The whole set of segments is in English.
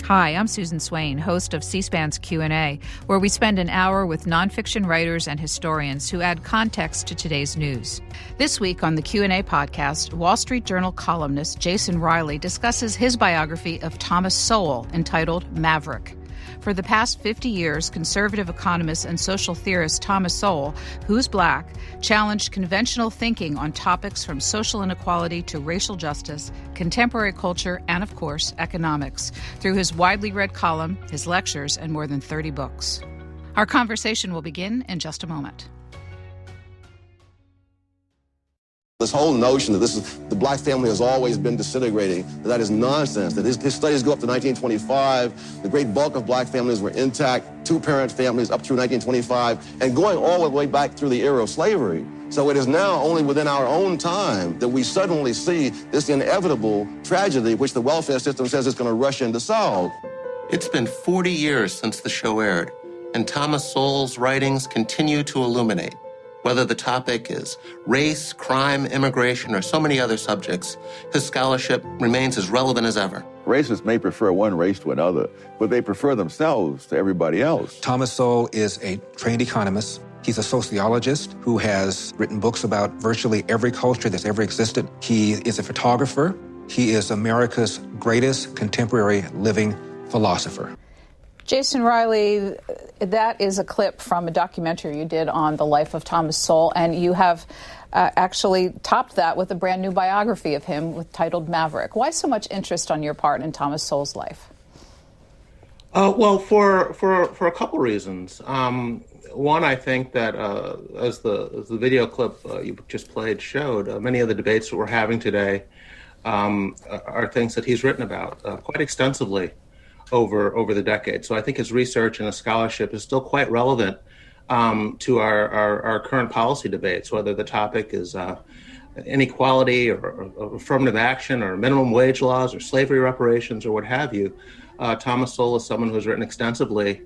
Hi, I'm Susan Swain, host of C-SPAN's Q&A, where we spend an hour with nonfiction writers and historians who add context to today's news. This week on the Q&A podcast, Wall Street Journal columnist Jason Riley discusses his biography of Thomas Sowell entitled Maverick. For the past 50 years, conservative economist and social theorist Thomas Sowell, who's Black, challenged conventional thinking on topics from social inequality to racial justice, contemporary culture, and, of course, economics, through his widely read column, his lectures, and more than 30 books. Our conversation will begin in just a moment. This whole notion that the black family has always been disintegrating, that is nonsense. That his studies go up to 1925. The great bulk of black families were intact, two-parent families up through 1925, and going all the way back through the era of slavery. So it is now only within our own time that we suddenly see this inevitable tragedy, which the welfare system says it's going to rush in to solve. It's been 40 years since the show aired, and Thomas Sowell's writings continue to illuminate. Whether the topic is race, crime, immigration, or so many other subjects, his scholarship remains as relevant as ever. Racists may prefer one race to another, but they prefer themselves to everybody else. Thomas Sowell is a trained economist. He's a sociologist who has written books about virtually every culture that's ever existed. He is a photographer. He is America's greatest contemporary living philosopher. Jason Riley, that is a clip from a documentary you did on the life of Thomas Sowell, and you have actually topped that with a brand new biography of him titled Maverick. Why so much interest on your part in Thomas Sowell's life? Well, for a couple reasons. One, I think that as the video clip you just played showed, many of the debates that we're having today are things that he's written about quite extensively over the decades. So I think his research and his scholarship is still quite relevant to our current policy debates, whether the topic is inequality or affirmative action or minimum wage laws or slavery reparations or what have you. Thomas Sowell is someone who has written extensively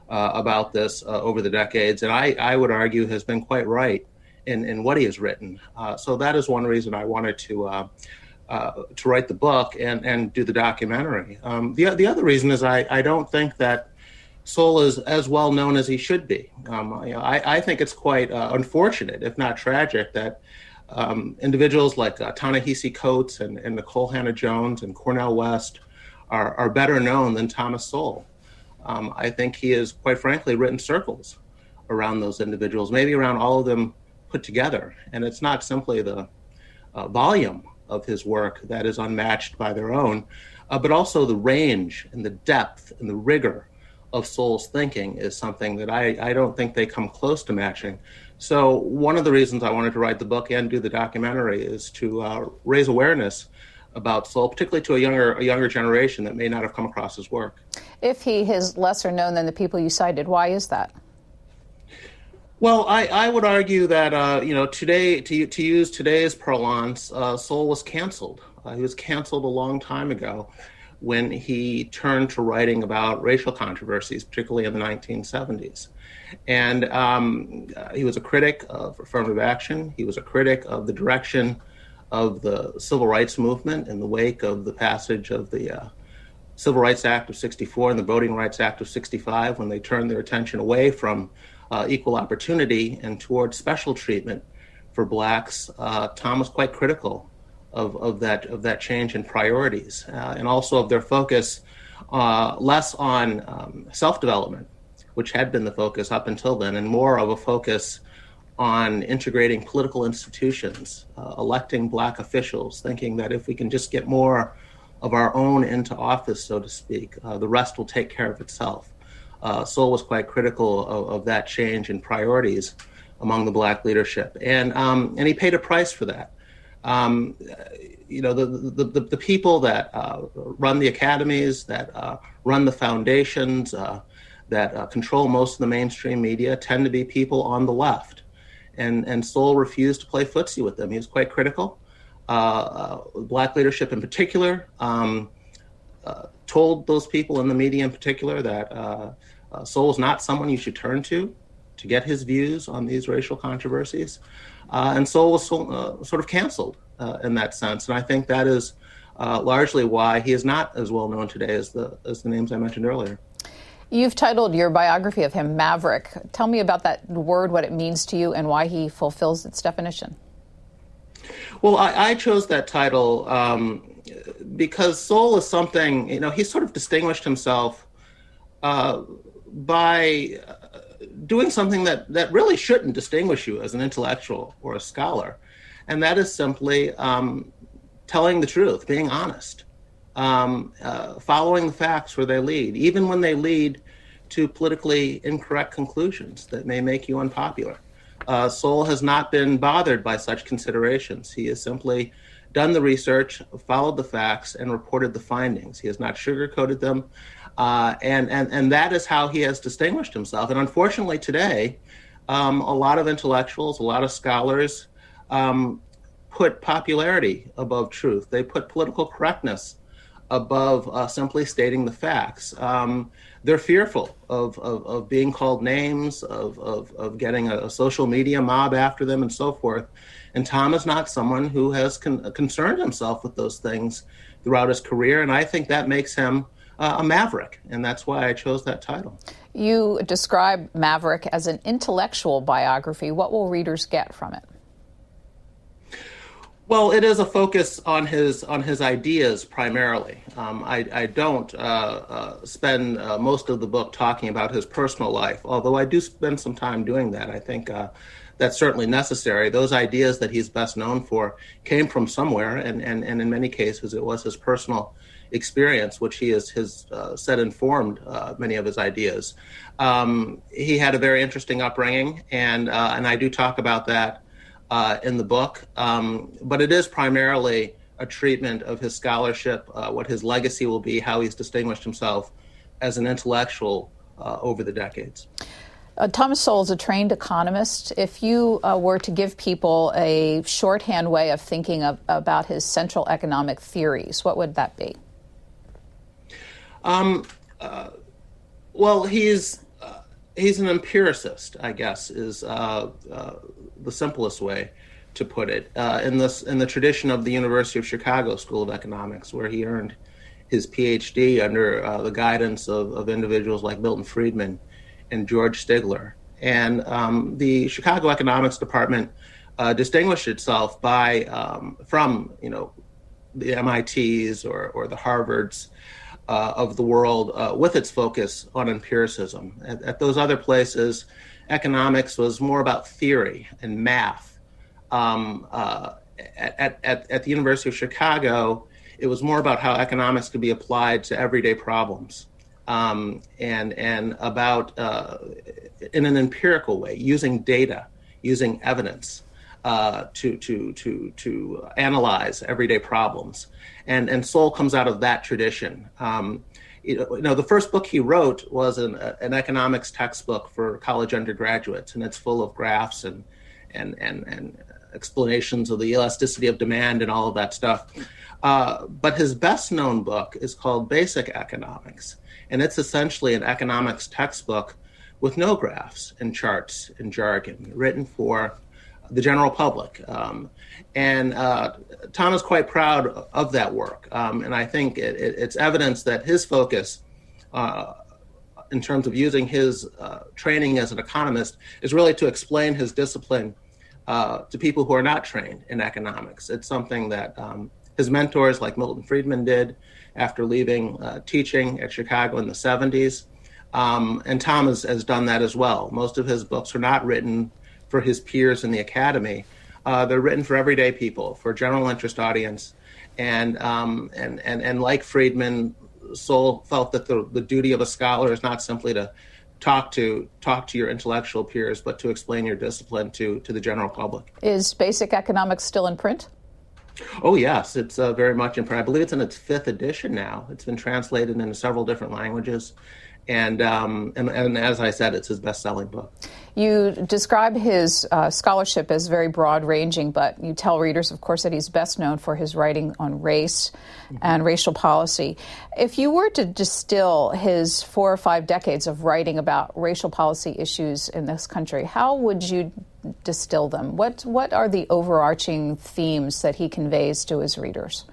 about this over the decades, and I would argue has been quite right in what he has written. So that is one reason I wanted to write the book and do the documentary. The other reason is I don't think that Sowell is as well known as he should be. I think it's quite unfortunate, if not tragic, that individuals like Ta-Nehisi Coates and Nikole Hannah-Jones and Cornel West are better known than Thomas Sowell. I think he has, quite frankly, written circles around those individuals, maybe around all of them put together. And it's not simply the volume of his work that is unmatched by their own, but also the range and the depth and the rigor of Sowell's thinking is something that I don't think they come close to matching. So one of the reasons I wanted to write the book and do the documentary is to raise awareness about Sowell, particularly to a younger generation that may not have come across his work. If he is lesser known than the people you cited, why is that? Well, I would argue that, today, to use today's parlance, Sowell was canceled. He was canceled a long time ago when he turned to writing about racial controversies, particularly in the 1970s. And he was a critic of affirmative action. He was a critic of the direction of the civil rights movement in the wake of the passage of the Civil Rights Act of 64 and the Voting Rights Act of 65, when they turned their attention away from equal opportunity and towards special treatment for blacks. Tom was quite critical of that change in priorities and also of their focus less on self-development, which had been the focus up until then, and more of a focus on integrating political institutions, electing black officials, thinking that if we can just get more of our own into office, so to speak, the rest will take care of itself. Sowell was quite critical of that change in priorities among the black leadership, and he paid a price for that. The people that run the academies, that run the foundations, that control most of the mainstream media tend to be people on the left, and Sowell refused to play footsie with them. He was quite critical. Black leadership in particular told those people in the media in particular that Sowell is not someone you should turn to get his views on these racial controversies. And Sowell was sort of canceled in that sense. And I think that is largely why he is not as well known today as the names I mentioned earlier. You've titled your biography of him Maverick. Tell me about that word, what it means to you, and why he fulfills its definition. Well, I chose that title because Sowell is something, he sort of distinguished himself by doing something that really shouldn't distinguish you as an intellectual or a scholar. And that is simply telling the truth, being honest, following the facts where they lead, even when they lead to politically incorrect conclusions that may make you unpopular. Sowell has not been bothered by such considerations. He has simply done the research, followed the facts, and reported the findings. He has not sugarcoated them, and that is how he has distinguished himself. And unfortunately today, a lot of intellectuals, a lot of scholars put popularity above truth. They put political correctness above simply stating the facts. They're fearful of being called names, of getting a social media mob after them and so forth. And Tom is not someone who has concerned himself with those things throughout his career. And I think that makes him a maverick. And that's why I chose that title. You describe Maverick as an intellectual biography. What will readers get from it? Well, it is a focus on his ideas primarily. I don't spend most of the book talking about his personal life, although I do spend some time doing that. I think that's certainly necessary. Those ideas that he's best known for came from somewhere, and in many cases it was his personal experience, which he has said informed many of his ideas. He had a very interesting upbringing, and I do talk about that in the book, but it is primarily a treatment of his scholarship, what his legacy will be, how he's distinguished himself as an intellectual over the decades. Thomas Sowell is a trained economist. If you were to give people a shorthand way of thinking about his central economic theories, what would that be? Well, he's an empiricist, I guess, is the simplest way to put it. In the tradition of the University of Chicago School of Economics, where he earned his PhD under the guidance of individuals like Milton Friedman and George Stigler. And the Chicago Economics Department distinguished itself by from the MITs or the Harvards of the world with its focus on empiricism. At those other places, economics was more about theory and math. At the University of Chicago, it was more about how economics could be applied to everyday problems, and about in an empirical way, using data, using evidence to analyze everyday problems. And Sowell comes out of that tradition. The first book he wrote was an economics textbook for college undergraduates, and it's full of graphs and explanations of the elasticity of demand and all of that stuff. But his best known book is called Basic Economics, and it's essentially an economics textbook with no graphs and charts and jargon, written for the general public. And Tom is quite proud of that work. And I think it's evidence that his focus in terms of using his training as an economist is really to explain his discipline to people who are not trained in economics. It's something that his mentors like Milton Friedman did after leaving teaching at Chicago in the 70s. And Tom has done that as well. Most of his books are not written for his peers in the academy. They're written for everyday people, for general interest audience. And like Friedman, Sowell felt that the duty of a scholar is not simply to talk to your intellectual peers, but to explain your discipline to the general public. Is Basic Economics still in print? Oh, yes, it's very much in print. I believe it's in its 5th edition now. It's been translated into several different languages. And as I said, it's his best-selling book. You describe his scholarship as very broad-ranging, but you tell readers, of course, that he's best known for his writing on race and racial policy. If you were to distill his 4 or 5 decades of writing about racial policy issues in this country, how would you distill them? What are the overarching themes that he conveys to his readers?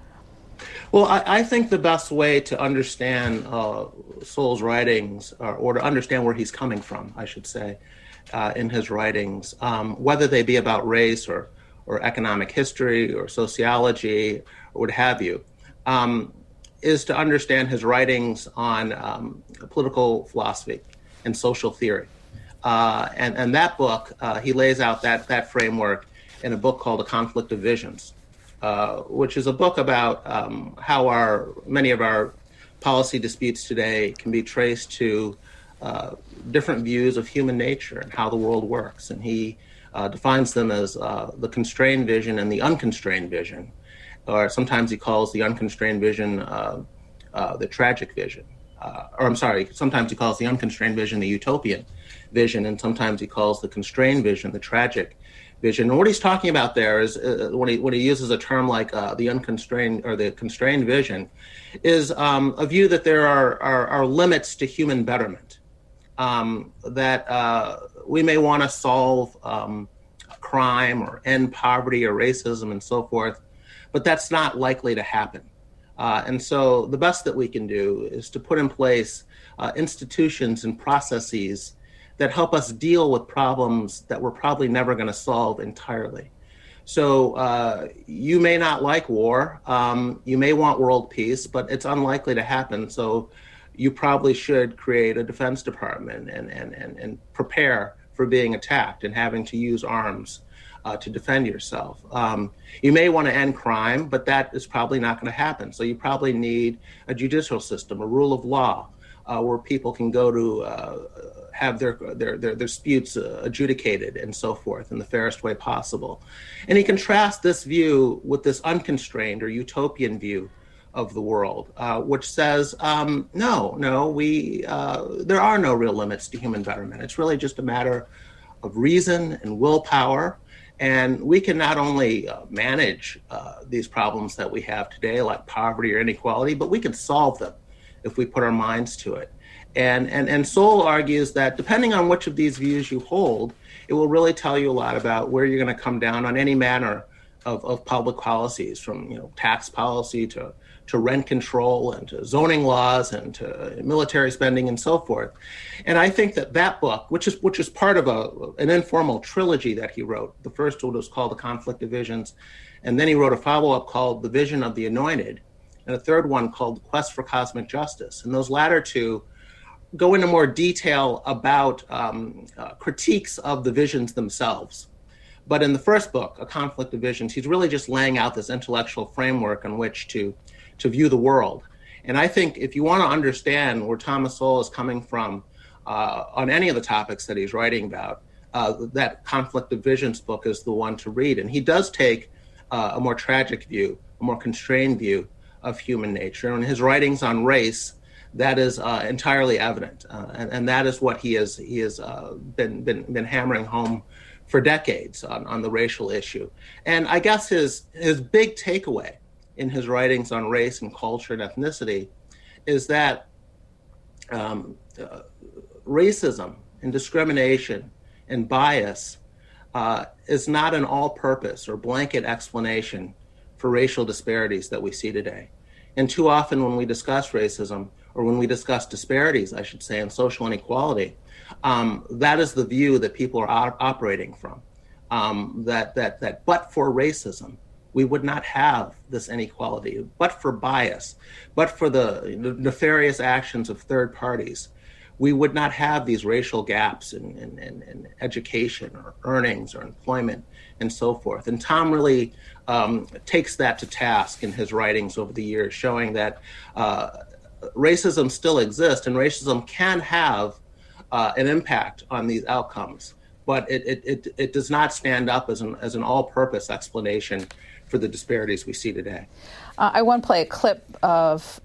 Well, I think the best way to understand Sowell's writings, or to understand where he's coming from, I should say, in his writings, whether they be about race or economic history or sociology or what have you, is to understand his writings on political philosophy and social theory. And that book, he lays out that framework in a book called A Conflict of Visions, which is a book about how many of our policy disputes today can be traced to different views of human nature and how the world works. And he defines them as the constrained vision and the unconstrained vision, or sometimes he calls the unconstrained vision the tragic vision. Sometimes he calls the unconstrained vision the utopian vision, and sometimes he calls the constrained vision the tragic vision. And what he's talking about there is, when he uses a term like the unconstrained or the constrained vision, is a view that there are limits to human betterment, that we may want to solve crime or end poverty or racism and so forth, but that's not likely to happen. And so the best that we can do is to put in place institutions and processes that help us deal with problems that we're probably never going to solve entirely. So you may not like war, you may want world peace, but it's unlikely to happen. So you probably should create a defense department and prepare for being attacked and having to use arms to defend yourself. You may want to end crime, but that is probably not going to happen. So you probably need a judicial system, a rule of law, where people can go to have their disputes adjudicated and so forth in the fairest way possible. And he contrasts this view with this unconstrained or utopian view of the world, which says, there are no real limits to human betterment. It's really just a matter of reason and willpower. And we can not only manage these problems that we have today, like poverty or inequality, but we can solve them if we put our minds to it. And Sowell argues that depending on which of these views you hold, it will really tell you a lot about where you're going to come down on any manner of public policies, from tax policy to rent control and to zoning laws and to military spending and so forth. And I think that book, which is part of an informal trilogy that he wrote, the first one was called The Conflict of Visions, and then he wrote a follow-up called The Vision of the Anointed, and a third one called The Quest for Cosmic Justice. And those latter two go into more detail about critiques of the visions themselves. But in the first book, A Conflict of Visions, he's really just laying out this intellectual framework on which to view the world. And I think if you want to understand where Thomas Sowell is coming from on any of the topics that he's writing about, that Conflict of Visions book is the one to read. And he does take a more tragic view, a more constrained view of human nature. And his writings on race, that is entirely evident. And that is what he has been hammering home for decades on the racial issue. And I guess his big takeaway in his writings on race and culture and ethnicity is that racism and discrimination and bias is not an all-purpose or blanket explanation for racial disparities that we see today. And too often when we discuss racism, or when we discuss disparities, I should say, and social inequality, that is the view that people are operating from, that but for racism, we would not have this inequality. But for bias, but for the nefarious actions of third parties, we would not have these racial gaps in education or earnings or employment and so forth. And Tom really takes that to task in his writings over the years, showing that racism still exists and racism can have an impact on these outcomes, but it does not stand up as an all-purpose explanation for the disparities we see today. I want to play a clip of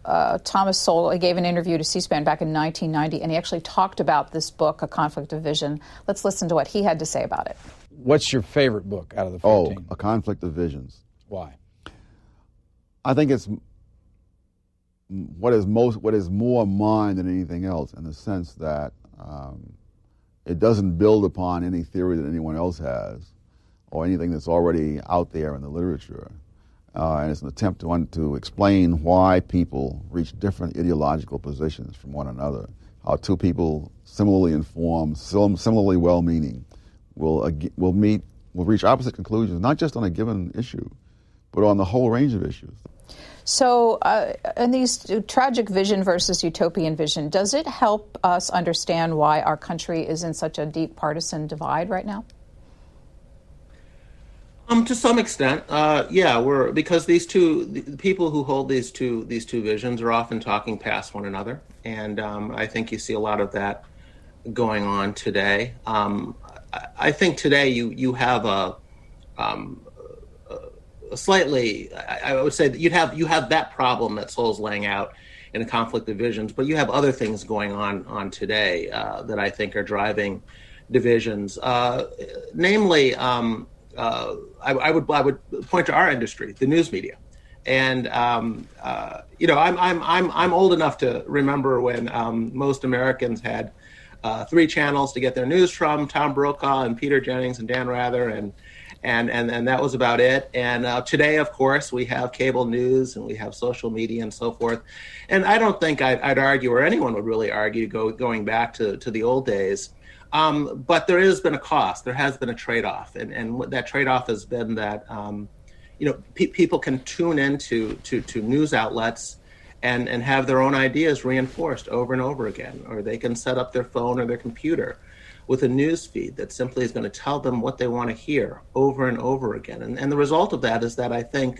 Thomas Sowell. He gave an interview to C-SPAN back in 1990, and he actually talked about this book, A Conflict of Vision. Let's listen to what he had to say about it. What's your favorite book out of the 14? Oh, A Conflict of Visions. Why? I think it's what is more mine than anything else, in the sense that it doesn't build upon any theory that anyone else has or anything that's already out there in the literature. and it's an attempt to explain why people reach different ideological positions from one another. How two people similarly informed, similarly well-meaning, will reach opposite conclusions, not just on a given issue, but on the whole range of issues. So, in these tragic vision versus utopian vision, does it help us understand why our country is in such a deep partisan divide right now? To some extent, yeah. Because the people who hold these two visions are often talking past one another, and I think you see a lot of that going on today. I think today you have a slightly, I would say that you have that problem that Sowell's laying out in a conflict of visions, but you have other things going on today that I think are driving divisions. Namely, I would point to our industry, the news media, and I'm old enough to remember when most Americans had 3 channels to get their news from: Tom Brokaw and Peter Jennings and Dan Rather, and that was about it. And today, of course, we have cable news and we have social media and so forth. And I don't think I'd argue, or anyone would really argue, going back to the old days. But there has been a cost. There has been a trade-off, and what that trade-off has been that people can tune into news outlets and have their own ideas reinforced over and over again, or they can set up their phone or their computer with a news feed that simply is going to tell them what they want to hear over and over again. And the result of that is that I think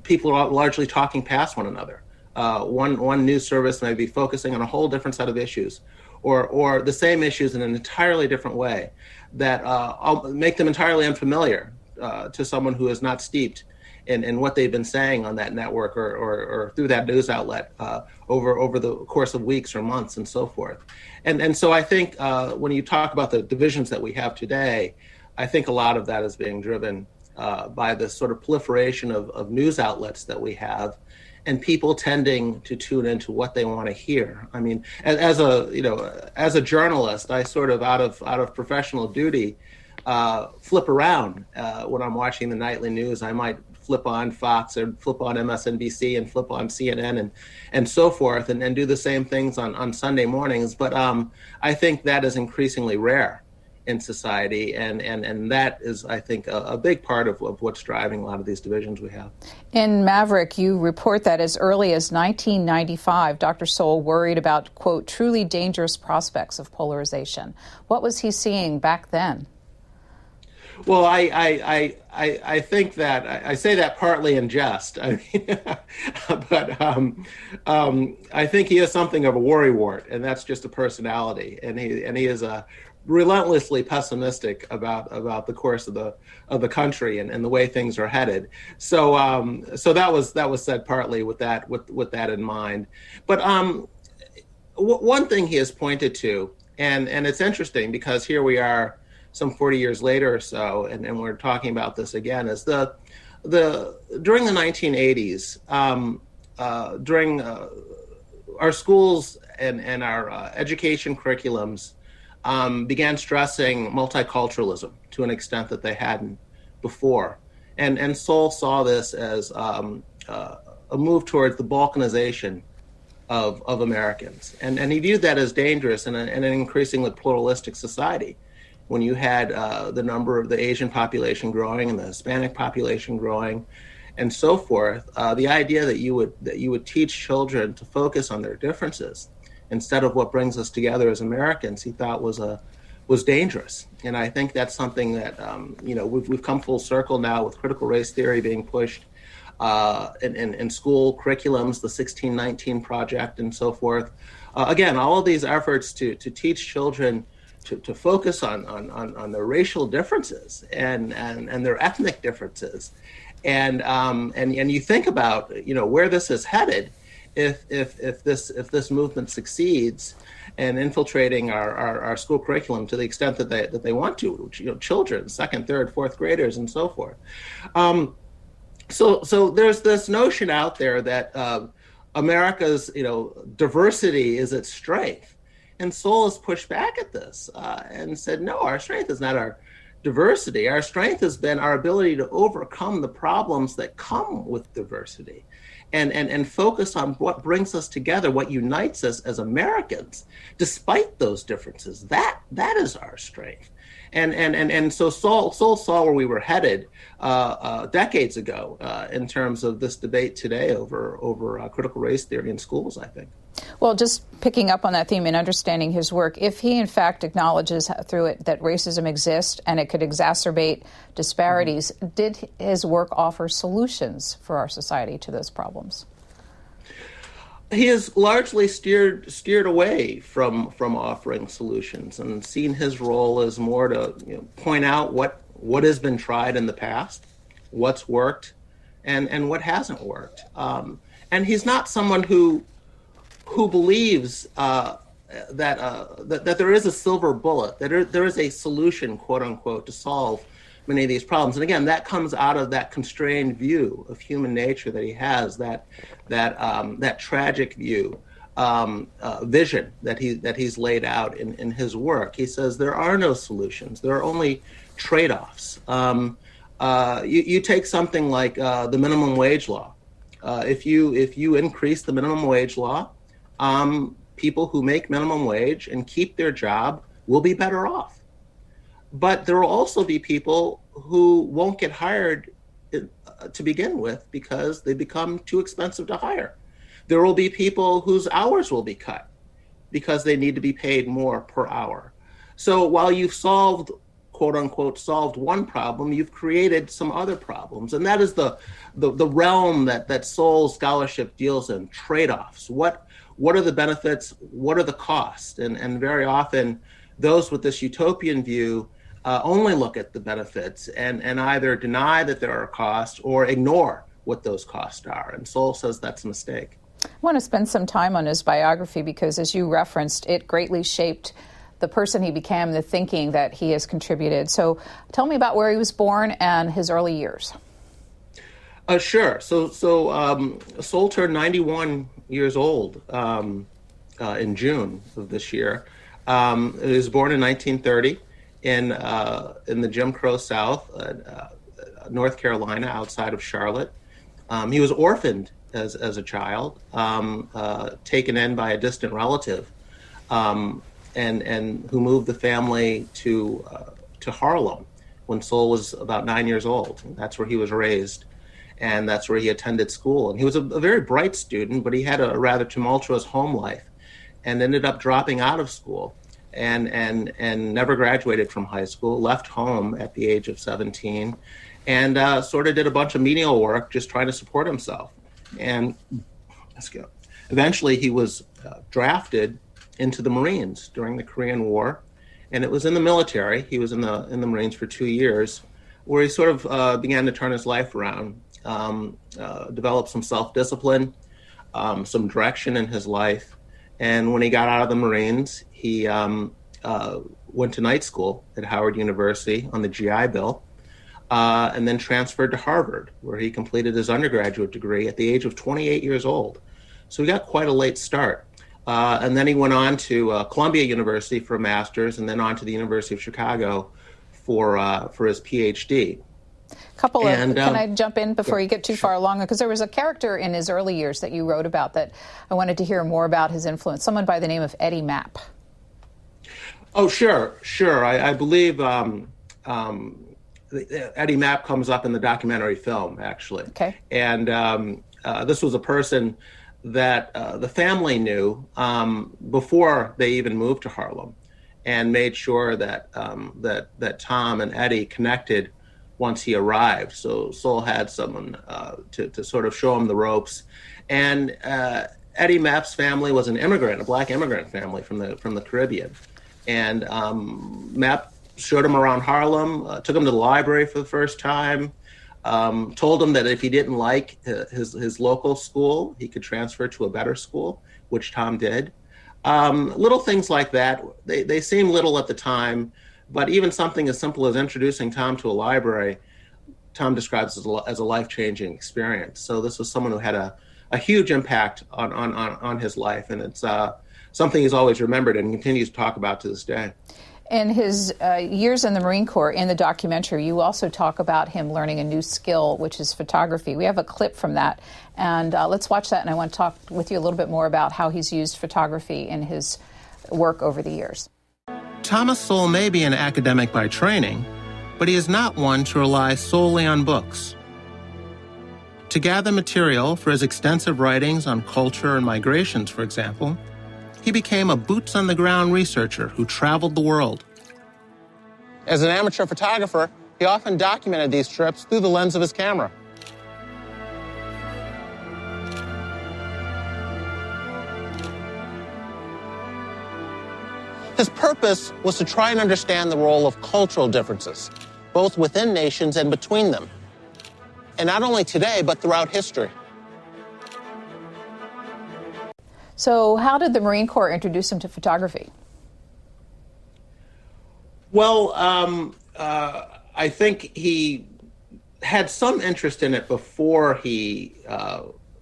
people are largely talking past one another. One news service may be focusing on a whole different set of issues, or the same issues in an entirely different way that make them entirely unfamiliar to someone who is not steeped in what they've been saying on that network or through that news outlet over the course of weeks or months and so forth. And so I think when you talk about the divisions that we have today, I think a lot of that is being driven by this sort of proliferation of news outlets that we have, and people tending to tune into what they want to hear. I mean, as a journalist, I sort of out of professional duty flip around when I'm watching the nightly news. I might flip on Fox or flip on MSNBC and flip on CNN and so forth, and do the same things on Sunday mornings. But I think that is increasingly rare in society, and that is, I think, a big part of what's driving a lot of these divisions we have. In Maverick, you report that as early as 1995, Dr. Sowell worried about, quote, truly dangerous prospects of polarization. What was he seeing back then? Well, I think that I say that partly in jest. I mean, but I think he is something of a worrywart, and that's just a personality, and he is a relentlessly pessimistic about the course of the country and the way things are headed. So that was said partly with that in mind. But one thing he has pointed to, and it's interesting because here we are some 40 years later or so, and we're talking about this again, is during the 1980s, during our schools and our education curriculums began stressing multiculturalism to an extent that they hadn't before. And Sowell saw this as a move towards the Balkanization of Americans. And he viewed that as dangerous in an increasingly pluralistic society. When you had the number of the Asian population growing and the Hispanic population growing and so forth, the idea that you would teach children to focus on their differences instead of what brings us together as Americans, he thought was dangerous. And I think that's something that we've come full circle now with critical race theory being pushed in school curriculums, the 1619 Project and so forth. Again, all of these efforts to teach children to focus on their racial differences and their ethnic differences, and you think about where this is headed if this movement succeeds in infiltrating our school curriculum to the extent that they want to, children, second, third, fourth graders, and so forth. So there's this notion out there that America's diversity is its strength. And Sowell has pushed back at this and said, no, our strength is not our diversity. Our strength has been our ability to overcome the problems that come with diversity and focus on what brings us together, what unites us as Americans, despite those differences. That is our strength. And so Sowell saw where we were headed decades ago in terms of this debate today over critical race theory in schools, I think. Well, just picking up on that theme and understanding his work, if he in fact acknowledges through it that racism exists and it could exacerbate disparities, did his work offer solutions for our society to those problems? He has largely steered away from offering solutions and seen his role as more to point out what has been tried in the past, what's worked, and what hasn't worked. And he's not someone who believes that there is a silver bullet, that there is a solution, quote unquote, to solve many of these problems. And again, that comes out of that constrained view of human nature that he has, that tragic view, vision that he's laid out in his work. He says there are no solutions; there are only trade-offs. You take something like the minimum wage law. If you increase the minimum wage law, people who make minimum wage and keep their job will be better off. But there will also be people who won't get hired to begin with because they become too expensive to hire. There will be people whose hours will be cut because they need to be paid more per hour. So while you've solved, quote unquote, solved one problem, you've created some other problems. And that is the realm that Sowell's scholarship deals in, trade-offs. What are the benefits? What are the costs? And very often those with this utopian view only look at the benefits and either deny that there are costs or ignore what those costs are. And Sowell says that's a mistake. I want to spend some time on his biography because, as you referenced, it greatly shaped the person he became, the thinking that he has contributed. So tell me about where he was born and his early years. Sure. So Sowell turned 91 years old in June of this year. He was born in 1930 in the Jim Crow South, North Carolina, outside of Charlotte. He was orphaned as a child, taken in by a distant relative, and who moved the family to Harlem when Sowell was about 9 years old. That's where he was raised, and that's where he attended school. And he was a very bright student, but he had a rather tumultuous home life, and ended up dropping out of school, and never graduated from high school. Left home at the age of 17, and sort of did a bunch of menial work, just trying to support himself. And eventually, he was drafted into the Marines during the Korean War, and it was in the military. He was in the Marines for 2 years, where he sort of began to turn his life around, developed some self-discipline, some direction in his life. And when he got out of the Marines, he went to night school at Howard University on the GI Bill, and then transferred to Harvard, where he completed his undergraduate degree at the age of 28 years old. So he got quite a late start. And then he went on to Columbia University for a master's, and then on to the University of Chicago for his PhD. Can I jump in before you get too far along? Because there was a character in his early years that you wrote about that I wanted to hear more about his influence, someone by the name of Eddie Mapp. Oh, sure. I believe Eddie Mapp comes up in the documentary film, actually. Okay. And this was a person that the family knew before they even moved to Harlem, and made sure that that Tom and Eddie connected once he arrived. So Sowell had someone to sort of show him the ropes. And Eddie Mapp's family was a black immigrant family from the Caribbean. And Mapp showed him around Harlem, took him to the library for the first time, told him that if he didn't like his local school, he could transfer to a better school, which Tom did. Little things like that. They seem little at the time, but even something as simple as introducing Tom to a library, Tom describes as a life-changing experience. So this was someone who had a huge impact on his life, and it's something he's always remembered and continues to talk about to this day. In his years in the Marine Corps, in the documentary, you also talk about him learning a new skill, which is photography. We have a clip from that, and let's watch that, and I want to talk with you a little bit more about how he's used photography in his work over the years. Thomas Sowell may be an academic by training, but he is not one to rely solely on books. To gather material for his extensive writings on culture and migrations, for example, he became a boots-on-the-ground researcher who traveled the world. As an amateur photographer, he often documented these trips through the lens of his camera. His purpose was to try and understand the role of cultural differences, both within nations and between them. And not only today, but throughout history. So how did the Marine Corps introduce him to photography? Well, I think he had some interest in it before he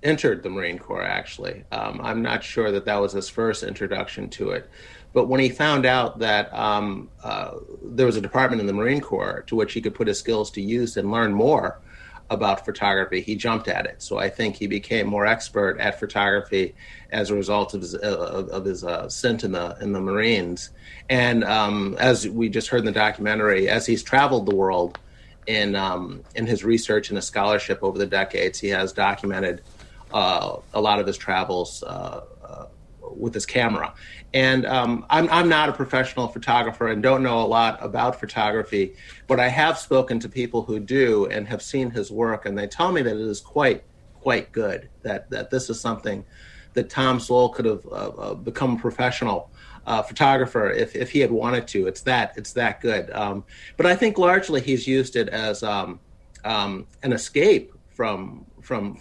entered the Marine Corps, actually. I'm not sure that was his first introduction to it. But when he found out that there was a department in the Marine Corps to which he could put his skills to use and learn more about photography, he jumped at it. So I think he became more expert at photography as a result of his stint in the Marines. And as we just heard in the documentary, as he's traveled the world in his research and his scholarship over the decades, he has documented a lot of his travels with his camera. And I'm not a professional photographer and don't know a lot about photography, but I have spoken to people who do and have seen his work, and they tell me that it is quite good, that this is something that Tom Sowell could have become a professional photographer if he had wanted to. It's that good. But I think largely he's used it as an escape from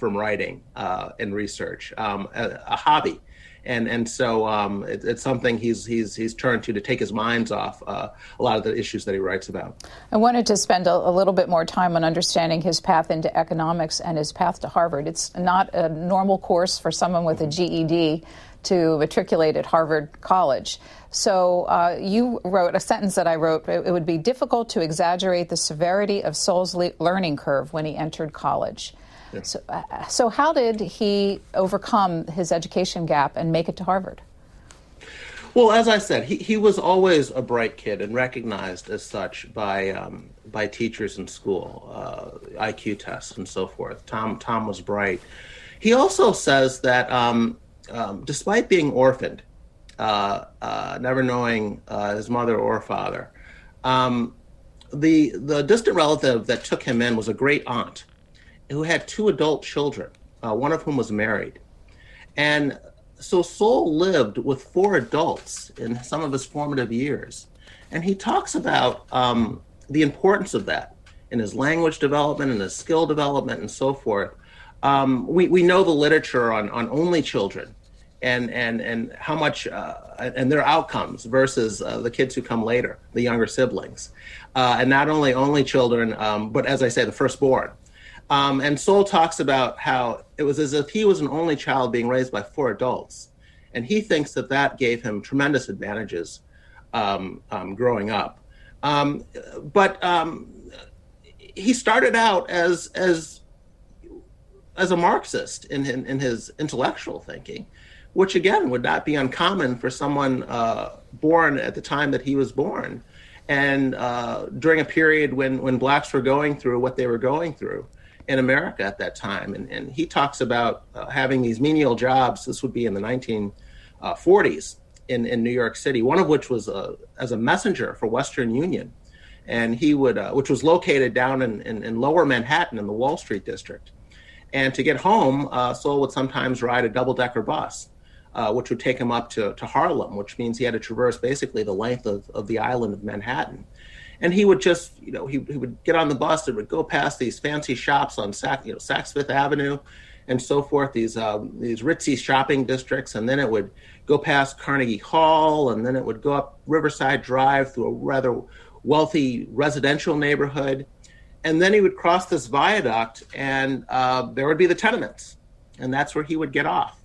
writing and research, a hobby. And so it's something he's turned to take his minds off a lot of the issues that he writes about. I wanted to spend a little bit more time on understanding his path into economics and his path to Harvard. It's not a normal course for someone with a GED to matriculate at Harvard College. So you wrote a sentence that I wrote, it would be difficult to exaggerate the severity of Sowell's learning curve when he entered college. So how did he overcome his education gap and make it to Harvard? Well, as I said, he was always a bright kid and recognized as such by teachers in school, IQ tests and so forth. Tom was bright. He also says that despite being orphaned, never knowing his mother or father, the distant relative that took him in was a great aunt who had 2 adult children, one of whom was married. And so Sowell lived with 4 adults in some of his formative years. And he talks about the importance of that in his language development and his skill development and so forth. We know the literature on only children and how much, and their outcomes versus the kids who come later, the younger siblings. And not only children, but as I say, the firstborn. And Sowell talks about how it was as if he was an only child being raised by 4 adults. And he thinks that gave him tremendous advantages growing up. But he started out as a Marxist in his intellectual thinking, which again would not be uncommon for someone born at the time that he was born. And during a period when blacks were going through what they were going through in America at that time. And he talks about having these menial jobs. This would be in the 1940s in New York City, one of which was as a messenger for Western Union. And he would, which was located down in lower Manhattan in the Wall Street district. And to get home, Sowell would sometimes ride a double-decker bus, which would take him up to Harlem, which means he had to traverse basically the length of the island of Manhattan. And he would just, he would get on the bus. It would go past these fancy shops on Saks Fifth Avenue, and so forth. These ritzy shopping districts, and then it would go past Carnegie Hall, and then it would go up Riverside Drive through a rather wealthy residential neighborhood, and then he would cross this viaduct, and there would be the tenements, and that's where he would get off,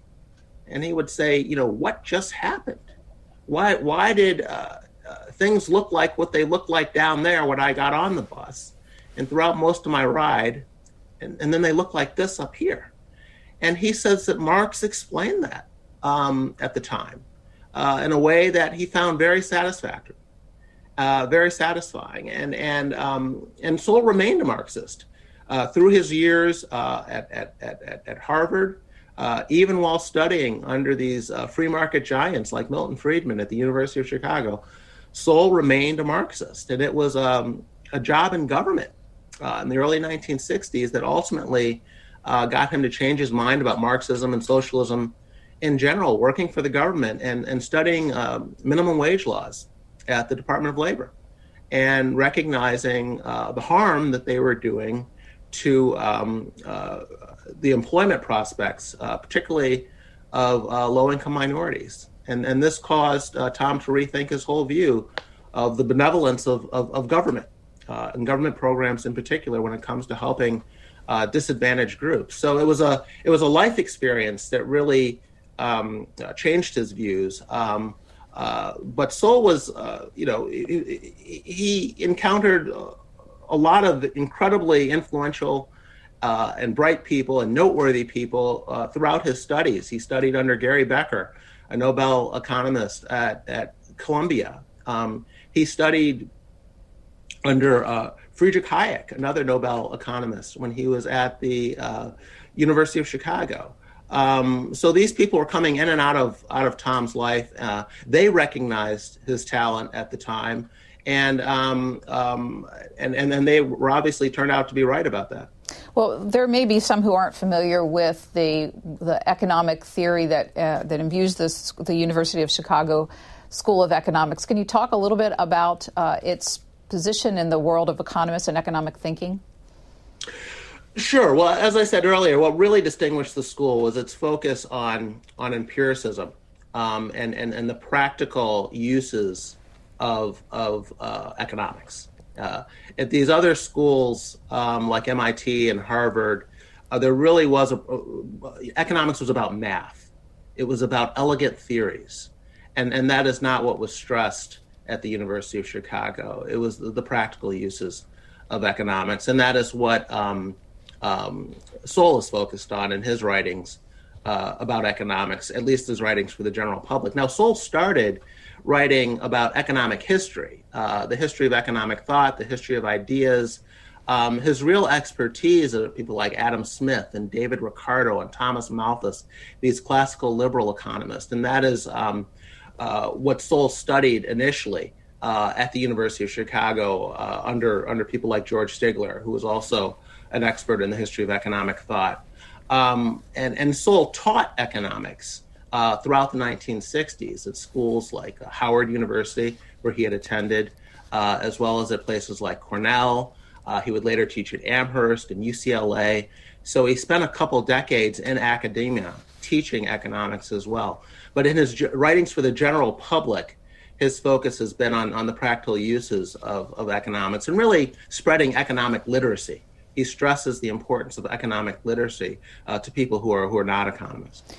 and he would say, what just happened? Why did things look like what they looked like down there when I got on the bus and throughout most of my ride, and then they look like this up here. And he says that Marx explained that at the time in a way that he found very satisfactory, very satisfying. And Sowell remained a Marxist through his years at Harvard, even while studying under these free market giants like Milton Friedman at the University of Chicago. Sowell remained a Marxist, and it was a job in government in the early 1960s that ultimately got him to change his mind about Marxism and socialism in general, working for the government and studying minimum wage laws at the Department of Labor and recognizing the harm that they were doing to the employment prospects, particularly of low-income minorities. And this caused Tom to rethink his whole view of the benevolence of government and government programs in particular when it comes to helping disadvantaged groups. So it was a life experience that really changed his views. But Sowell was, he encountered a lot of incredibly influential and bright people and noteworthy people throughout his studies. He studied under Gary Becker, a Nobel economist at Columbia. He studied under Friedrich Hayek, another Nobel economist, when he was at the University of Chicago. So these people were coming in and out of Tom's life. They recognized his talent at the time, and then they were obviously turned out to be right about that. Well, there may be some who aren't familiar with the economic theory that imbues the University of Chicago School of Economics. Can you talk a little bit about its position in the world of economists and economic thinking? Sure. Well, as I said earlier, what really distinguished the school was its focus on empiricism and the practical uses of economics. At these other schools like MIT and Harvard, there really was economics was about math. It was about elegant theories, and that is not what was stressed at the University of Chicago. It was the practical uses of economics, and that is what Sowell is focused on in his writings about economics, at least his writings for the general public. Now, Sowell started writing about economic history, the history of economic thought, the history of ideas. His real expertise are people like Adam Smith and David Ricardo and Thomas Malthus, these classical liberal economists. And that is what Sowell studied initially at the University of Chicago under people like George Stigler, who was also an expert in the history of economic thought. And Sowell taught economics throughout the 1960s at schools like Howard University, where he had attended, as well as at places like Cornell. He would later teach at Amherst and UCLA. So he spent a couple decades in academia teaching economics as well. But in his writings for the general public, his focus has been on the practical uses of economics and really spreading economic literacy. He stresses the importance of economic literacy to people who are not economists.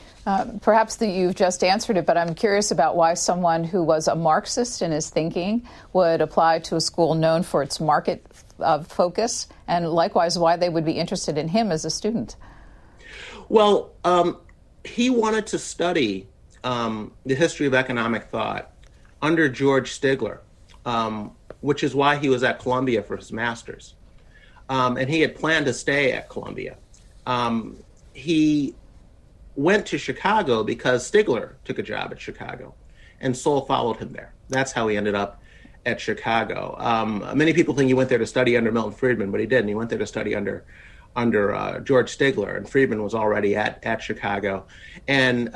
Perhaps you've just answered it, but I'm curious about why someone who was a Marxist in his thinking would apply to a school known for its market focus, and likewise why they would be interested in him as a student. Well, he wanted to study the history of economic thought under George Stigler, which is why he was at Columbia for his master's. And he had planned to stay at Columbia. He went to Chicago because Stigler took a job at Chicago, and Sowell followed him there. That's how he ended up at Chicago. Many people think he went there to study under Milton Friedman, but he didn't. He went there to study under George Stigler, and Friedman was already at Chicago. And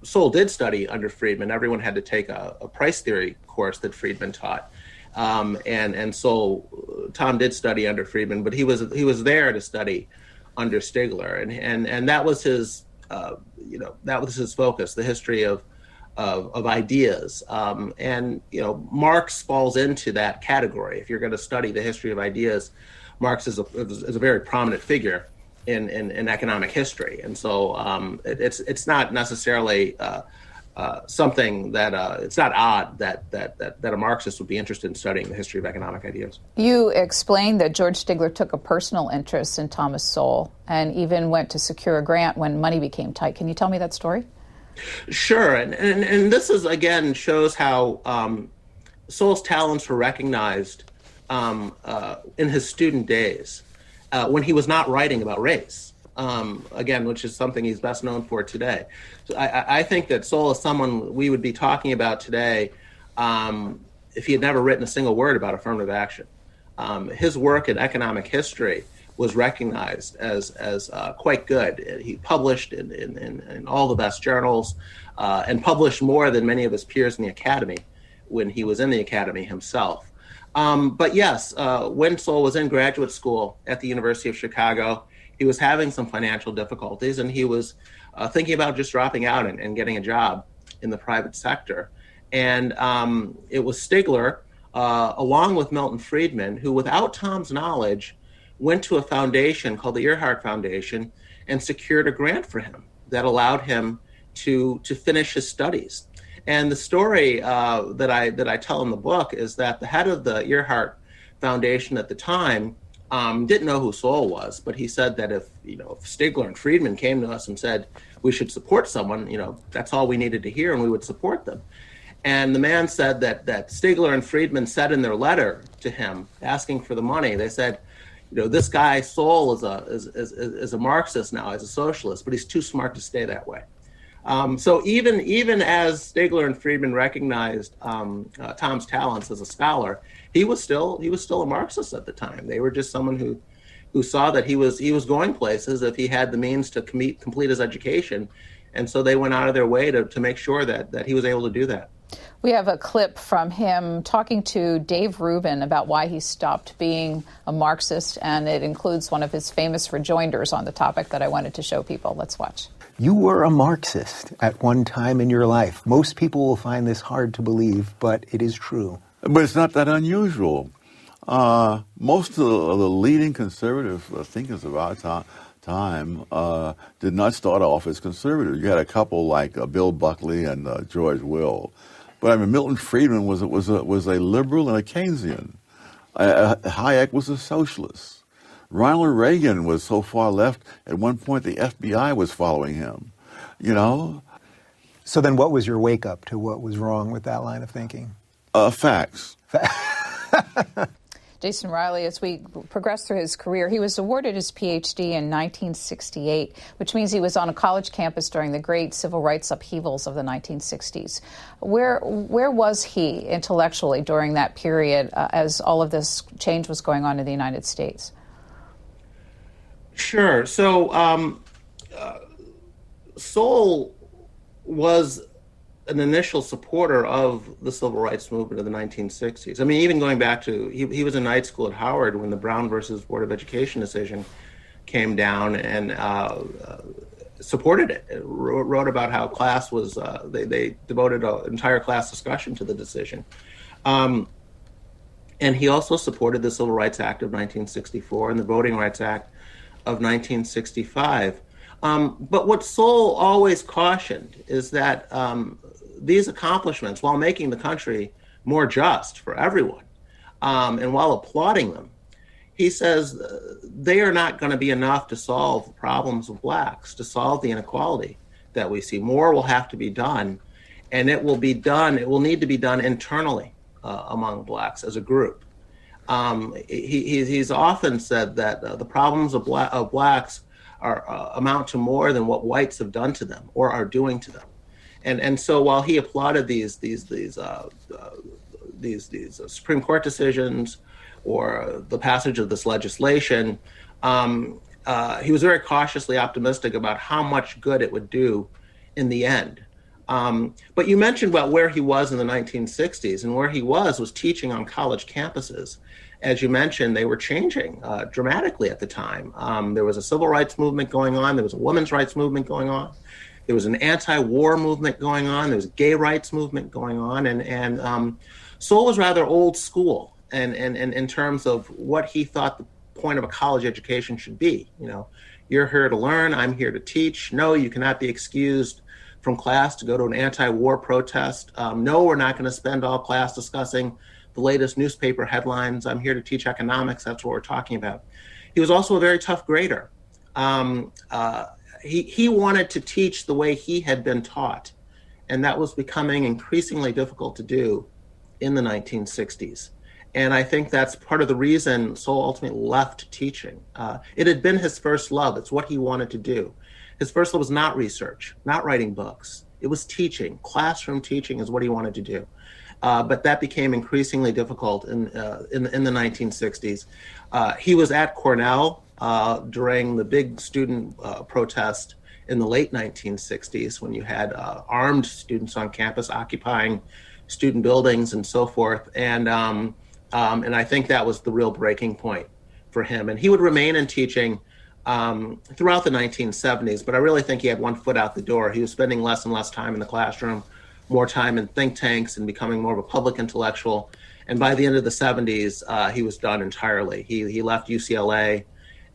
Sowell did study under Friedman. Everyone had to take a price theory course that Friedman taught. And so Tom did study under Friedman, but he was there to study under Stigler, and that was his that was his focus, the history of ideas, and Marx falls into that category. If you're going to study the history of ideas, Marx is a very prominent figure in economic history, and so it's not necessarily something that it's not odd that a Marxist would be interested in studying the history of economic ideas. You explained that George Stigler took a personal interest in Thomas Sowell and even went to secure a grant when money became tight. Can you tell me that story? Sure, and this is again shows how Sowell's talents were recognized in his student days when he was not writing about race. Again, which is something he's best known for today. So I think that Sowell is someone we would be talking about today if he had never written a single word about affirmative action. His work in economic history was recognized as quite good. He published in all the best journals and published more than many of his peers in the academy when he was in the academy himself. But yes, when Sowell was in graduate school at the University of Chicago, he was having some financial difficulties, and he was thinking about just dropping out and getting a job in the private sector. And it was Stigler, along with Milton Friedman, who, without Tom's knowledge, went to a foundation called the Earhart Foundation and secured a grant for him that allowed him to finish his studies. And the story that I tell in the book is that the head of the Earhart Foundation at the time didn't know who Sowell was, but he said that if Stigler and Friedman came to us and said we should support someone, that's all we needed to hear, and we would support them. And the man said that Stigler and Friedman said in their letter to him asking for the money, they said, this guy Sowell is a Marxist now, he's a socialist, but he's too smart to stay that way. So even as Stigler and Friedman recognized Tom's talents as a scholar, he was still a Marxist at the time. They were just someone who saw that he was going places if he had the means to complete his education, and so they went out of their way to make sure that he was able to do that. We have a clip from him talking to Dave Rubin about why he stopped being a Marxist, and it includes one of his famous rejoinders on the topic that I wanted to show people. Let's watch. You were a Marxist at one time in your life. Most people will find this hard to believe, but it is true. But it's not that unusual. Most of the leading conservative thinkers of our time did not start off as conservative. You had a couple like Bill Buckley and George Will. But I mean, Milton Friedman was a liberal and a Keynesian. Hayek was a socialist. Ronald Reagan was so far left, at one point the FBI was following him, So then what was your wake-up to what was wrong with that line of thinking? Facts. Jason Riley, as we progress through his career, he was awarded his Ph.D. in 1968, which means he was on a college campus during the great civil rights upheavals of the 1960s. Where was he intellectually during that period as all of this change was going on in the United States? Sure. So Sowell was an initial supporter of the civil rights movement of the 1960s. I mean, even going back to, he was in night school at Howard when the Brown versus Board of Education decision came down, and supported it. Wrote about how class was, they devoted an entire class discussion to the decision. And he also supported the Civil Rights Act of 1964 and the Voting Rights Act of 1965. But what Sowell always cautioned is that these accomplishments, while making the country more just for everyone, and while applauding them, he says they are not going to be enough to solve the problems of blacks, to solve the inequality that we see. More will have to be done, and it will need to be done internally among blacks as a group. He's often said that the problems of blacks amount to more than what whites have done to them or are doing to them. And so while he applauded these Supreme Court decisions or the passage of this legislation, he was very cautiously optimistic about how much good it would do in the end. But you mentioned about where he was in the 1960s, and where he was teaching on college campuses. As you mentioned, they were changing dramatically at the time. There was a civil rights movement going on. There was a women's rights movement going on. There was an anti-war movement going on. There was a gay rights movement going on. And Sowell was rather old school and in terms of what he thought the point of a college education should be. You're here to learn. I'm here to teach. No, you cannot be excused from class to go to an anti-war protest. No, we're not going to spend all class discussing the latest newspaper headlines. I'm here to teach economics. That's what we're talking about. He was also a very tough grader. He wanted to teach the way he had been taught, and that was becoming increasingly difficult to do in the 1960s. And I think that's part of the reason Sowell ultimately left teaching. It had been his first love. It's what he wanted to do. His first love was not research, not writing books. It was teaching. Classroom teaching is what he wanted to do. But that became increasingly difficult in the 1960s. He was at Cornell during the big student protest in the late 1960s, when you had armed students on campus occupying student buildings and so forth. And I think that was the real breaking point for him. And he would remain in teaching throughout the 1970s, but I really think he had one foot out the door. He was spending less and less time in the classroom, more time in think tanks, and becoming more of a public intellectual. And by the end of the 70s, he was done entirely. He left UCLA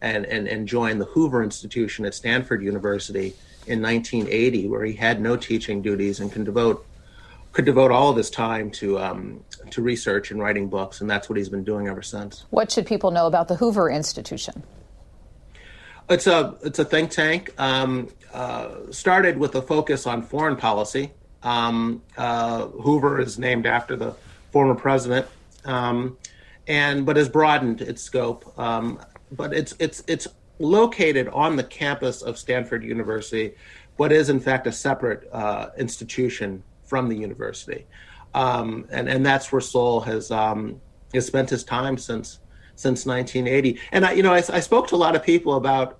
and joined the Hoover Institution at Stanford University in 1980, where he had no teaching duties and could devote all of his time to research and writing books, and that's what he's been doing ever since. What should people know about the Hoover Institution? It's a think tank. Started with a focus on foreign policy. Hoover is named after the former president, but has broadened its scope. But it's located on the campus of Stanford University, but is in fact a separate institution from the university, and that's where Sowell has spent his time since 1980. And I spoke to a lot of people about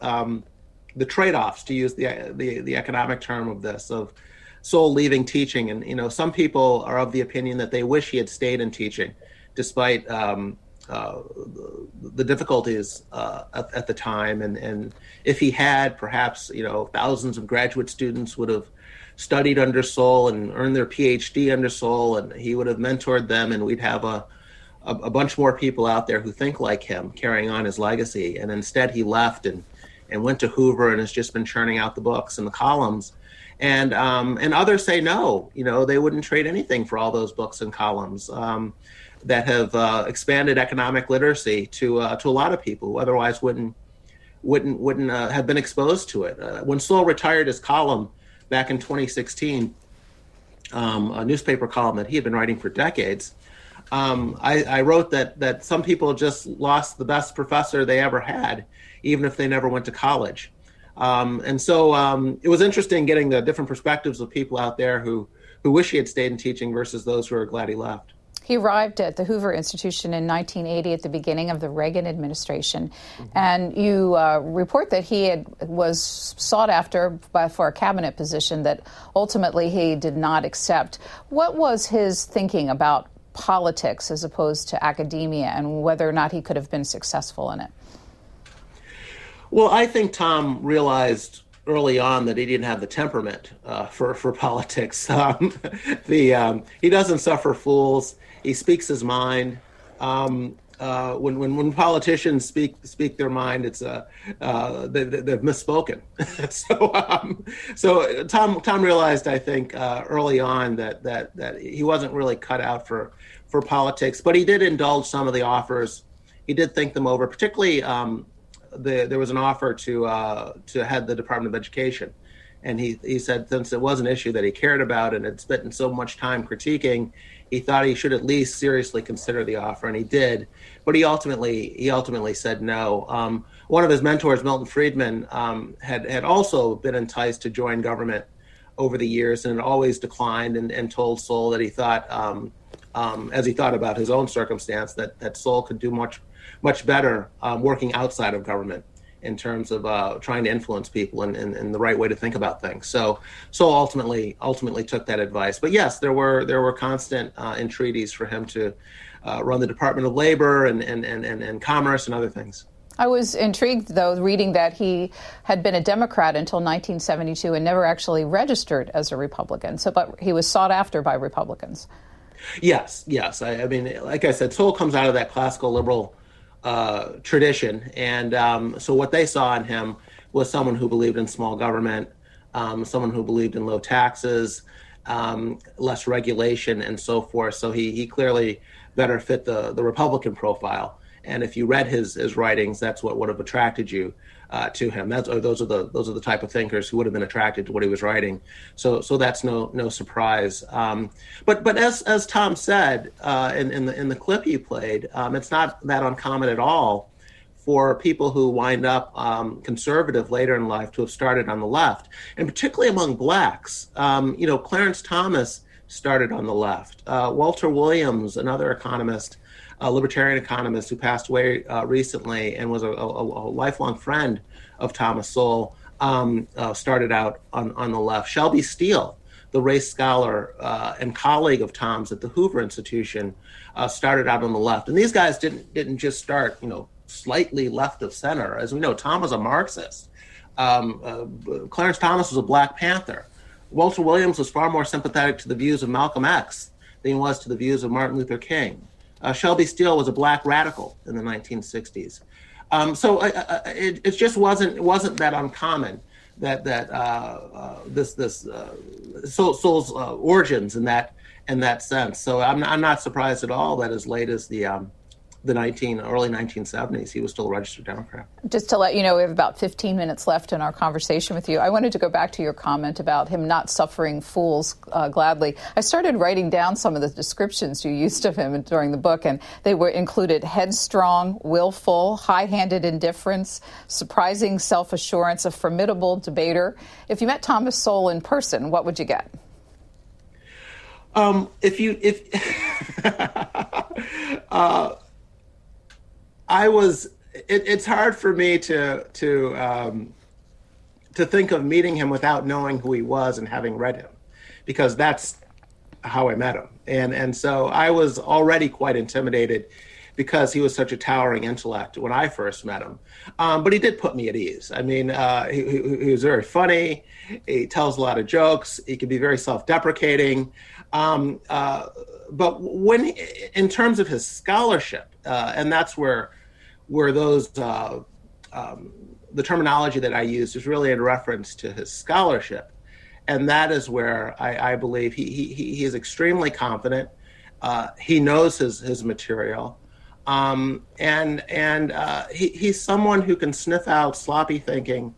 the trade-offs, to use the economic term of this, of Sowell leaving teaching. And some people are of the opinion that they wish he had stayed in teaching, despite the difficulties at the time. And if he had, perhaps thousands of graduate students would have studied under Sowell and earned their PhD under Sowell, and he would have mentored them, and we'd have a bunch more people out there who think like him, carrying on his legacy. And instead he left and went to Hoover and has just been churning out the books and the columns. And others say no, they wouldn't trade anything for all those books and columns that have expanded economic literacy to a lot of people who otherwise wouldn't have been exposed to it. When Sowell retired his column back in 2016, a newspaper column that he had been writing for decades, I wrote that some people just lost the best professor they ever had, even if they never went to college. And so it was interesting getting the different perspectives of people out there who wish he had stayed in teaching versus those who are glad he left. He arrived at the Hoover Institution in 1980 at the beginning of the Reagan administration. Mm-hmm. And you report that he was sought after for a cabinet position that ultimately he did not accept. What was his thinking about politics as opposed to academia, and whether or not he could have been successful in it? Well, I think Tom realized early on that he didn't have the temperament for politics. He doesn't suffer fools. He speaks his mind. When politicians speak their mind, it's they've misspoken. So Tom realized, I think, early on that he wasn't really cut out for politics. But he did indulge some of the offers. He did think them over. Particularly, there was an offer to head the Department of Education. And he said, since it was an issue that he cared about and had spent so much time critiquing, he thought he should at least seriously consider the offer, and he did. But he ultimately said no. One of his mentors, Milton Friedman, had also been enticed to join government over the years, and had always declined, and told Sowell that he thought, as he thought about his own circumstance, that Sowell could do much better working outside of government, in terms of trying to influence people and the right way to think about things. So ultimately took that advice. But yes, there were constant entreaties for him to run the Department of Labor and Commerce and other things. I was intrigued, though, reading that he had been a Democrat until 1972 and never actually registered as a Republican. But he was sought after by Republicans. Yes. I mean, like I said, Sowell comes out of that classical liberal tradition, and so what they saw in him was someone who believed in small government, someone who believed in low taxes, less regulation, and so forth. So he clearly better fit the Republican profile. And if you read his writings, that's what would have attracted you to him. Those are the type of thinkers who would have been attracted to what he was writing. So that's no surprise. But as Tom said in the clip you played, it's not that uncommon at all for people who wind up conservative later in life to have started on the left, and particularly among blacks. Clarence Thomas started on the left. Walter Williams, another economist, a libertarian economist who passed away recently and was a lifelong friend of Thomas Sowell, started out on the left. Shelby Steele, the race scholar and colleague of Tom's at the Hoover Institution, started out on the left. And these guys didn't just start, slightly left of center. As we know, Tom was a Marxist. Clarence Thomas was a Black Panther. Walter Williams was far more sympathetic to the views of Malcolm X than he was to the views of Martin Luther King. Shelby Steele was a Black radical in the 1960s. So it just wasn't that uncommon that Sowell's origins in that sense. So I'm not surprised at all that as late as the early 1970s, he was still a registered Democrat. Just to let you know, we have about 15 minutes left in our conversation with you. I wanted to go back to your comment about him not suffering fools gladly. I started writing down some of the descriptions you used of him during the book, and they included headstrong, willful, high-handed indifference, surprising self-assurance, a formidable debater. If you met Thomas Sowell in person, what would you get? It's hard for me to think of meeting him without knowing who he was and having read him, because that's how I met him. And so I was already quite intimidated because he was such a towering intellect when I first met him. But he did put me at ease. I mean, he was very funny. He tells a lot of jokes. He can be very self-deprecating. But in terms of his scholarship, and that's where those the terminology that I used is really in reference to his scholarship, and that is where I believe he is extremely confident. He knows his material, and he's someone who can sniff out sloppy thinking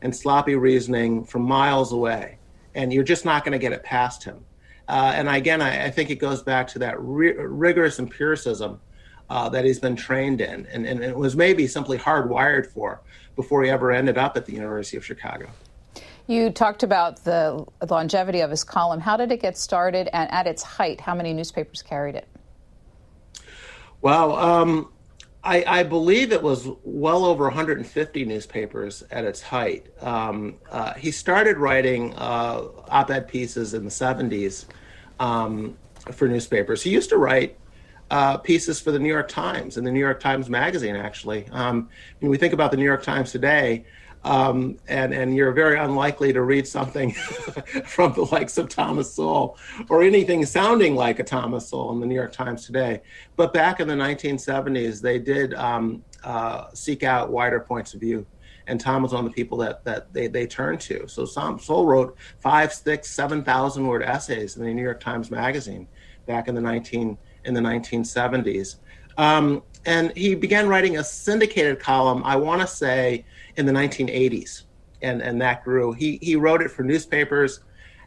and sloppy reasoning from miles away, and you're just not going to get it past him. And again, I think it goes back to that rigorous empiricism that he's been trained in, and it was maybe simply hardwired for before he ever ended up at the University of Chicago. You talked about the longevity of his column. How did it get started, and at its height, how many newspapers carried it? Well, I believe it was well over 150 newspapers at its height. He started writing op-ed pieces in the 70s for newspapers. He used to write pieces for the New York Times and the New York Times Magazine, actually. When we think about the New York Times today, and you're very unlikely to read something from the likes of Thomas Sowell or anything sounding like a Thomas Sowell in the New York Times today. But back in the 1970s, they did seek out wider points of view. And Tom was one of the people that they turned to. So Sowell wrote 5,000, 6,000, 7,000 word essays in the New York Times Magazine back in the 1970s. And he began writing a syndicated column, I want to say, in the 1980s. And that grew. He wrote it for newspapers.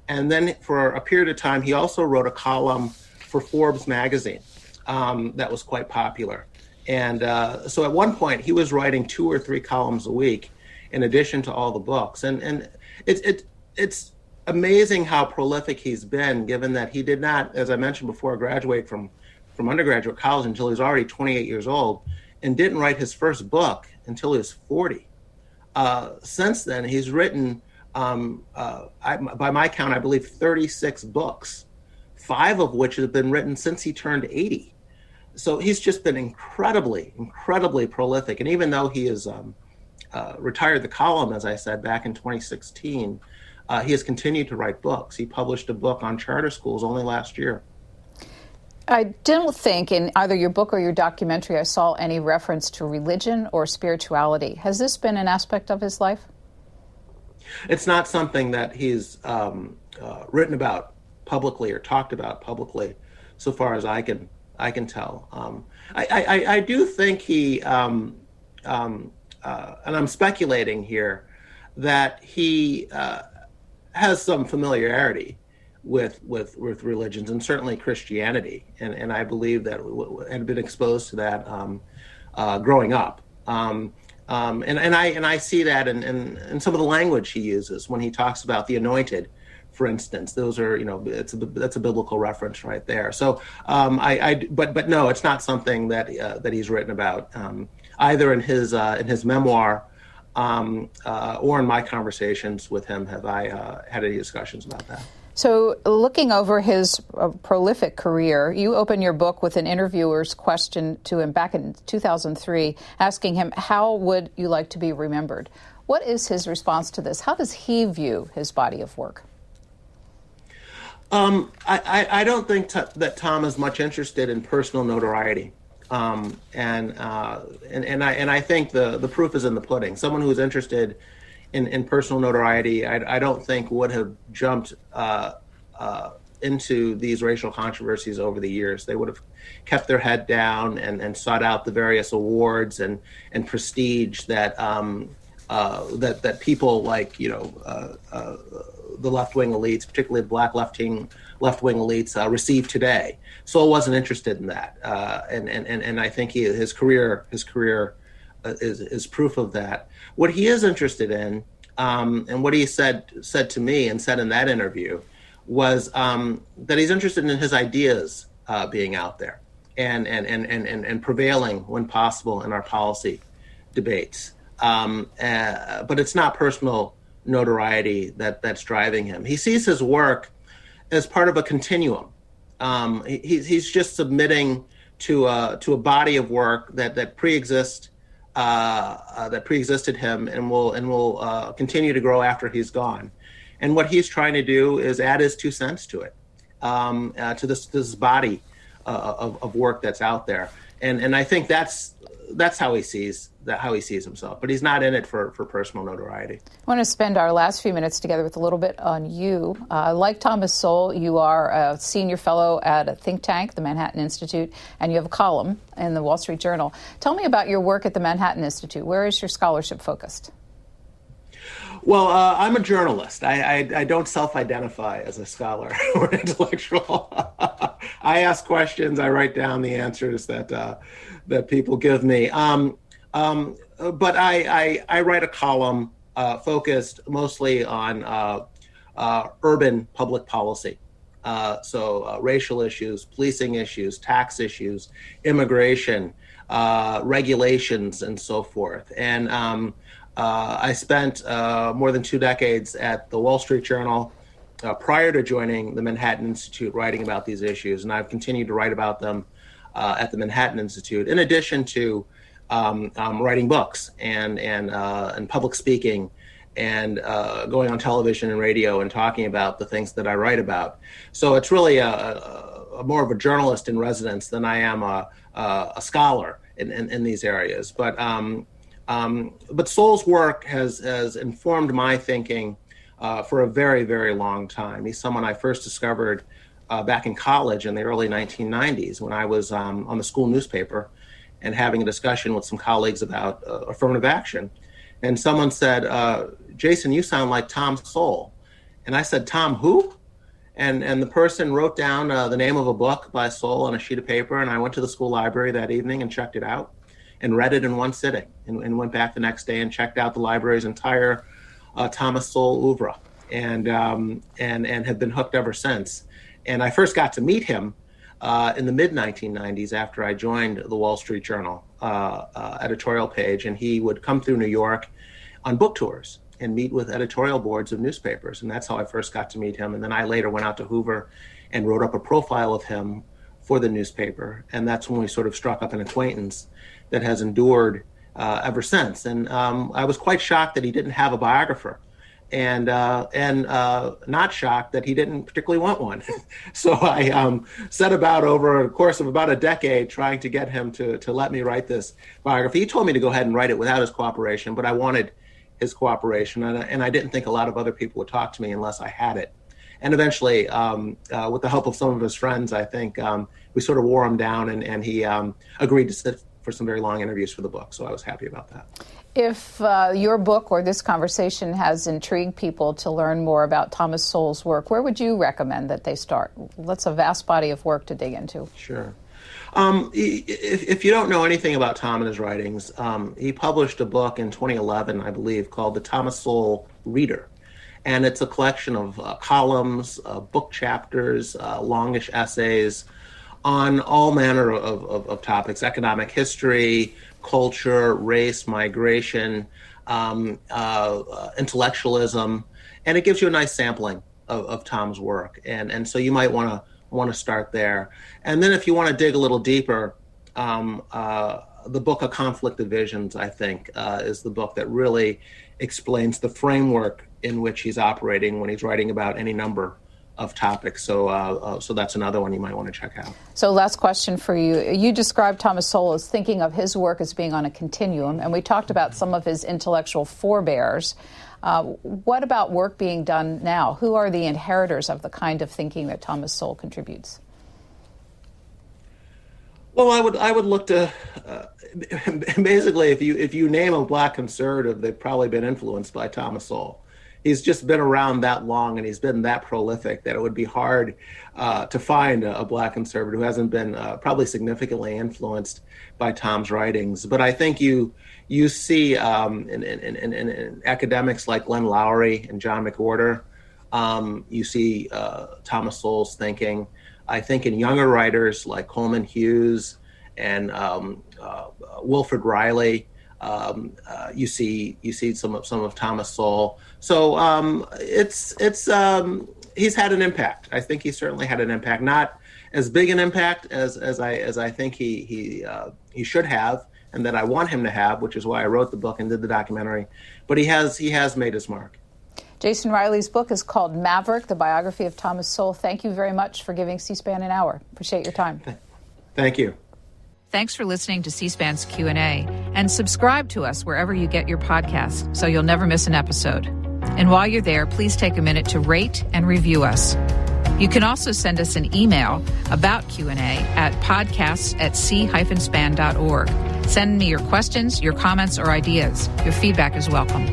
And then for a period of time, he also wrote a column for Forbes magazine that was quite popular. And so at one point, he was writing 2 or 3 columns a week in addition to all the books. And it's amazing how prolific he's been, given that he did not, as I mentioned before, graduate from undergraduate college until he was already 28 years old, and didn't write his first book until he was 40. Since then, he's written, by my count, I believe 36 books, 5 of which have been written since he turned 80. So he's just been incredibly prolific. And even though he has retired the column, as I said, back in 2016, he has continued to write books. He published a book on charter schools only last year. I don't think in either your book or your documentary I saw any reference to religion or spirituality. Has this been an aspect of his life? It's not something that he's written about publicly or talked about publicly, so far as I can tell. I do think he, and I'm speculating here, that he has some familiarity with religions, and certainly Christianity, and I believe that had been exposed to that growing up. And I see that in some of the language he uses when he talks about the anointed, for instance. Those are, that's a biblical reference right there. So but no, it's not something that he's written about either in his memoir or in my conversations with him have I had any discussions about that. So looking over his prolific career, you open your book with an interviewer's question to him back in 2003, asking him, how would you like to be remembered? What is his response to this? How does he view his body of work? I don't think that Tom is much interested in personal notoriety. And I think the proof is in the pudding. Someone who is interested in personal notoriety, I don't think would have jumped into these racial controversies over the years. They would have kept their head down and sought out the various awards and prestige that that people like the left-wing elites, particularly the black left-wing elites, receive today. Sowell wasn't interested in that, and I think his career is proof of that. What he is interested in, and what he said to me and said in that interview, was that he's interested in his ideas being out there and prevailing when possible in our policy debates. But it's not personal notoriety that's driving him. He sees his work as part of a continuum. He's just submitting to a body of work that preexisted him and will continue to grow after he's gone. And what he's trying to do is add his 2 cents to it, to this body of work that's out there. And I think that's how he sees himself. But he's not in it for personal notoriety. I want to spend our last few minutes together with a little bit on you. Like Thomas Sowell, you are a senior fellow at a think tank, the Manhattan Institute, and you have a column in the Wall Street Journal. Tell me about your work at the Manhattan Institute. Where is your scholarship focused? Well, I'm a journalist. I don't self-identify as a scholar or an intellectual. I ask questions. I write down the answers that people give me. But I write a column focused mostly on urban public policy. So racial issues, policing issues, tax issues, immigration, regulations, and so forth. And I spent more than 2 decades at the Wall Street Journal prior to joining the Manhattan Institute, writing about these issues, and I've continued to write about them at the Manhattan Institute, in addition to writing books and public speaking and going on television and radio and talking about the things that I write about. So it's really a more of a journalist in residence than I am a scholar in these areas. But Sowell's work has informed my thinking for a very, very long time. He's someone I first discovered back in college in the early 1990s when I was on the school newspaper and having a discussion with some colleagues about affirmative action. And someone said, Jason, you sound like Tom Sowell. And I said, Tom who? And the person wrote down the name of a book by Sowell on a sheet of paper, and I went to the school library that evening and checked it out and read it in one sitting, and went back the next day and checked out the library's entire Thomas Sowell oeuvre, and have been hooked ever since. And I first got to meet him in the mid-1990s after I joined the Wall Street Journal editorial page, and he would come through New York on book tours and meet with editorial boards of newspapers, and that's how I first got to meet him. And then I later went out to Hoover and wrote up a profile of him for the newspaper, and that's when we sort of struck up an acquaintance that has endured ever since. And I was quite shocked that he didn't have a biographer, and not shocked that he didn't particularly want one. So I set about over a course of about a decade trying to get him to let me write this biography. He told me to go ahead and write it without his cooperation, but I wanted his cooperation, and I didn't think a lot of other people would talk to me unless I had it. And eventually, with the help of some of his friends, I think we sort of wore him down, and he agreed to sit for some very long interviews for the book. So I was happy about that. If your book or this conversation has intrigued people to learn more about Thomas Sowell's work, where would you recommend that they start? That's a vast body of work to dig into. Sure. If you don't know anything about Tom and his writings, he published a book in 2011, I believe, called The Thomas Sowell Reader. And it's a collection of columns, book chapters, longish essays on all manner of topics: economic history, culture, race, migration, intellectualism. And it gives you a nice sampling of Tom's work. And so you might want to start there. And then if you want to dig a little deeper, the book A Conflict of Visions, I think, is the book that really explains the framework in which he's operating when he's writing about any number of topics. So that's another one you might want to check out. So last question for you. You described Thomas Sowell as thinking of his work as being on a continuum, and we talked about some of his intellectual forebears. What about work being done now? Who are the inheritors of the kind of thinking that Thomas Sowell contributes? Well, I would look to basically, if you name a black conservative, they've probably been influenced by Thomas Sowell. He's just been around that long, and he's been that prolific that it would be hard to find a black conservative who hasn't been probably significantly influenced by Tom's writings. But I think you see in academics like Glenn Lowry and John McWhorter, you see Thomas Sowell's thinking. I think in younger writers like Coleman Hughes and Wilfred Riley, you see some of Thomas Sowell. So he's had an impact. I think he certainly had an impact, not as big an impact as I think he should have, and that I want him to have, which is why I wrote the book and did the documentary. But he has made his mark. Jason Riley's book is called Maverick, the biography of Thomas Sowell. Thank you very much for giving C-SPAN an hour. Appreciate your time. Thank you. Thanks for listening to C-SPAN's Q&A, and subscribe to us wherever you get your podcasts so you'll never miss an episode. And while you're there, please take a minute to rate and review us. You can also send us an email about Q&A at podcasts@c-span.org. Send me your questions, your comments, or ideas. Your feedback is welcome.